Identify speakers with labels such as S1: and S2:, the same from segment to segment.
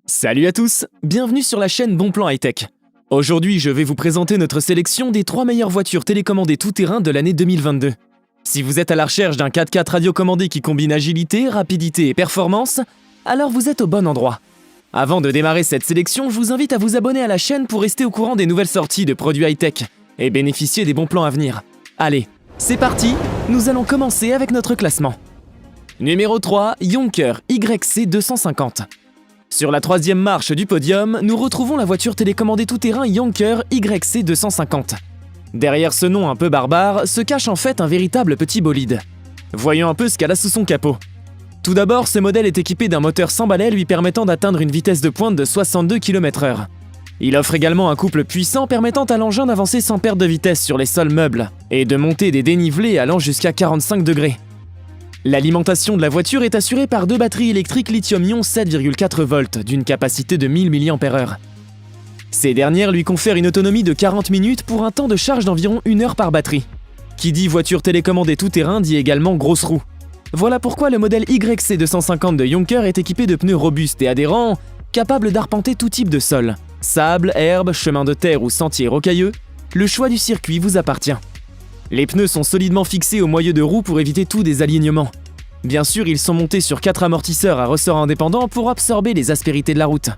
S1: Salut à tous, bienvenue sur la chaîne Bon Plan High-Tech. Aujourd'hui, je vais vous présenter notre sélection des 3 meilleures voitures télécommandées tout-terrain de l'année 2022. Si vous êtes à la recherche d'un 4x4 radiocommandé qui combine agilité, rapidité et performance, alors vous êtes au bon endroit. Avant de démarrer cette sélection, je vous invite à vous abonner à la chaîne pour rester au courant des nouvelles sorties de produits high-tech et bénéficier des bons plans à venir. Allez, c'est parti, nous allons commencer avec notre classement. Numéro 3, Younker YC250. Sur la 3e marche du podium, nous retrouvons la voiture télécommandée tout-terrain Younker YC250. Derrière ce nom un peu barbare, se cache en fait un véritable petit bolide. Voyons un peu ce qu'elle a sous son capot. Tout d'abord, ce modèle est équipé d'un moteur 100 balais lui permettant d'atteindre une vitesse de pointe de 62 km/h. Il offre également un couple puissant permettant à l'engin d'avancer sans perte de vitesse sur les sols meubles et de monter des dénivelés allant jusqu'à 45 degrés. L'alimentation de la voiture est assurée par 2 batteries électriques lithium-ion 7,4 volts d'une capacité de 1000 mAh. Ces dernières lui confèrent une autonomie de 40 minutes pour un temps de charge d'environ 1 heure par batterie. Qui dit voiture télécommandée tout-terrain dit également grosse roue. Voilà pourquoi le modèle YC250 de Younker est équipé de pneus robustes et adhérents, capables d'arpenter tout type de sol. Sable, herbe, chemin de terre ou sentier rocailleux, le choix du circuit vous appartient. Les pneus sont solidement fixés au moyeu de roue pour éviter tout désalignement. Bien sûr, ils sont montés sur 4 amortisseurs à ressort indépendants pour absorber les aspérités de la route.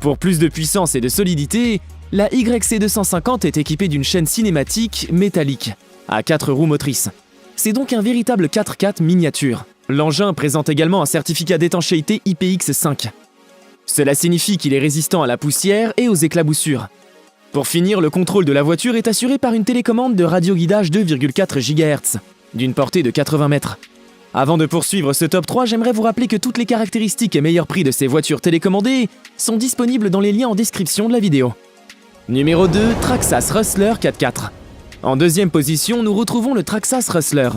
S1: Pour plus de puissance et de solidité, la YC250 est équipée d'une chaîne cinématique métallique, à 4 roues motrices. C'est donc un véritable 4x4 miniature. L'engin présente également un certificat d'étanchéité IPX5. Cela signifie qu'il est résistant à la poussière et aux éclaboussures. Pour finir, le contrôle de la voiture est assuré par une télécommande de radioguidage 2,4 GHz, d'une portée de 80 mètres. Avant de poursuivre ce top 3, j'aimerais vous rappeler que toutes les caractéristiques et meilleurs prix de ces voitures télécommandées sont disponibles dans les liens en description de la vidéo. Numéro 2, Traxxas Rustler 4x4. En deuxième position, nous retrouvons le Traxxas Rustler.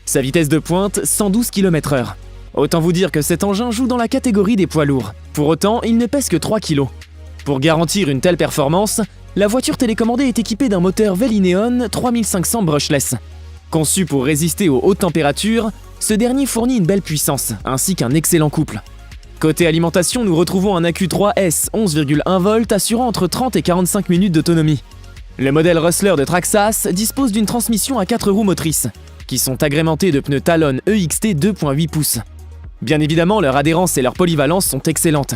S1: Sa vitesse de pointe, 112 km/h. Autant vous dire que cet engin joue dans la catégorie des poids lourds. Pour autant, il ne pèse que 3 kg. Pour garantir une telle performance, la voiture télécommandée est équipée d'un moteur Velineon 3500 brushless. Conçu pour résister aux hautes températures, ce dernier fournit une belle puissance, ainsi qu'un excellent couple. Côté alimentation, nous retrouvons un AQ3S 11,1 volts assurant entre 30 et 45 minutes d'autonomie. Le modèle Rustler de Traxxas dispose d'une transmission à 4 roues motrices, qui sont agrémentées de pneus Talon EXT 2.8 pouces. Bien évidemment, leur adhérence et leur polyvalence sont excellentes.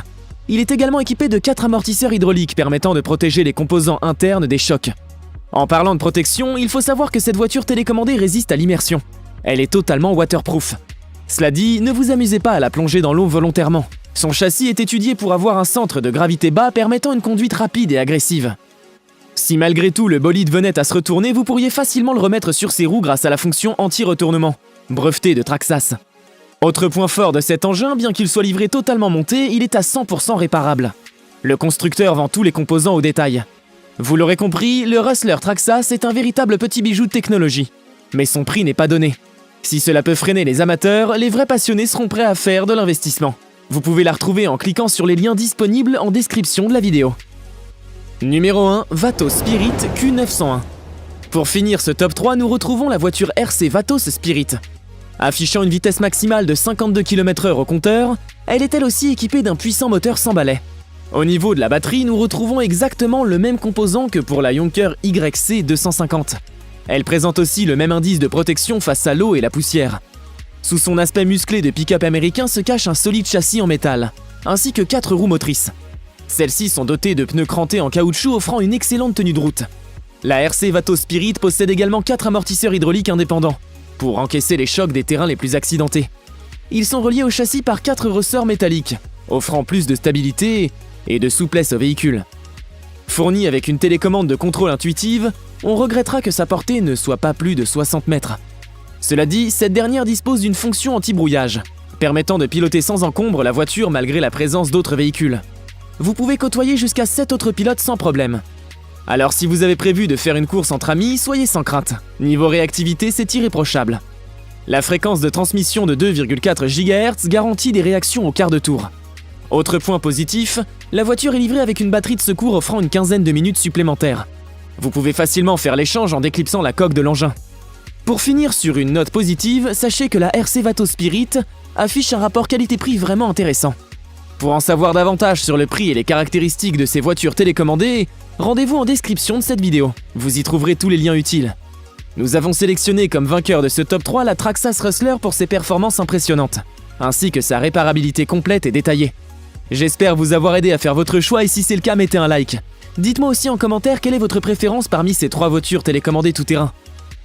S1: Il est également équipé de 4 amortisseurs hydrauliques permettant de protéger les composants internes des chocs. En parlant de protection, il faut savoir que cette voiture télécommandée résiste à l'immersion. Elle est totalement waterproof. Cela dit, ne vous amusez pas à la plonger dans l'eau volontairement. Son châssis est étudié pour avoir un centre de gravité bas permettant une conduite rapide et agressive. Si malgré tout le bolide venait à se retourner, vous pourriez facilement le remettre sur ses roues grâce à la fonction anti-retournement, brevetée de Traxxas. Autre point fort de cet engin, bien qu'il soit livré totalement monté, il est à 100% réparable. Le constructeur vend tous les composants au détail. Vous l'aurez compris, le Rustler Traxxas est un véritable petit bijou de technologie. Mais son prix n'est pas donné. Si cela peut freiner les amateurs, les vrais passionnés seront prêts à faire de l'investissement. Vous pouvez la retrouver en cliquant sur les liens disponibles en description de la vidéo. Numéro 1, Vatos Spirit Q901. Pour finir ce top 3, nous retrouvons la voiture RC Vatos Spirit. Affichant une vitesse maximale de 52 km/h au compteur, elle est elle aussi équipée d'un puissant moteur 100 balais. Au niveau de la batterie, nous retrouvons exactement le même composant que pour la Younker YC250. Elle présente aussi le même indice de protection face à l'eau et la poussière. Sous son aspect musclé de pick-up américain se cache un solide châssis en métal, ainsi que 4 roues motrices. Celles-ci sont dotées de pneus crantés en caoutchouc offrant une excellente tenue de route. La RC Vatos Spirit possède également 4 amortisseurs hydrauliques indépendants, pour encaisser les chocs des terrains les plus accidentés. Ils sont reliés au châssis par 4 ressorts métalliques, offrant plus de stabilité et de souplesse au véhicule. Fourni avec une télécommande de contrôle intuitive, on regrettera que sa portée ne soit pas plus de 60 mètres. Cela dit, cette dernière dispose d'une fonction anti-brouillage, permettant de piloter sans encombre la voiture malgré la présence d'autres véhicules. Vous pouvez côtoyer jusqu'à 7 autres pilotes sans problème. Alors si vous avez prévu de faire une course entre amis, soyez sans crainte. Niveau réactivité, c'est irréprochable. La fréquence de transmission de 2,4 GHz garantit des réactions au quart de tour. Autre point positif, la voiture est livrée avec une batterie de secours offrant une quinzaine de minutes supplémentaires. Vous pouvez facilement faire l'échange en déclipsant la coque de l'engin. Pour finir sur une note positive, sachez que la RC Vatos Spirit affiche un rapport qualité-prix vraiment intéressant. Pour en savoir davantage sur le prix et les caractéristiques de ces voitures télécommandées, rendez-vous en description de cette vidéo. Vous y trouverez tous les liens utiles. Nous avons sélectionné comme vainqueur de ce top 3 la Traxxas Rustler pour ses performances impressionnantes, ainsi que sa réparabilité complète et détaillée. J'espère vous avoir aidé à faire votre choix et si c'est le cas, mettez un like. Dites-moi aussi en commentaire quelle est votre préférence parmi ces 3 voitures télécommandées tout-terrain.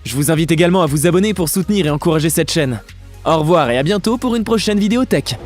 S1: Je vous invite également à vous abonner pour soutenir et encourager cette chaîne. Au revoir et à bientôt pour une prochaine vidéo tech.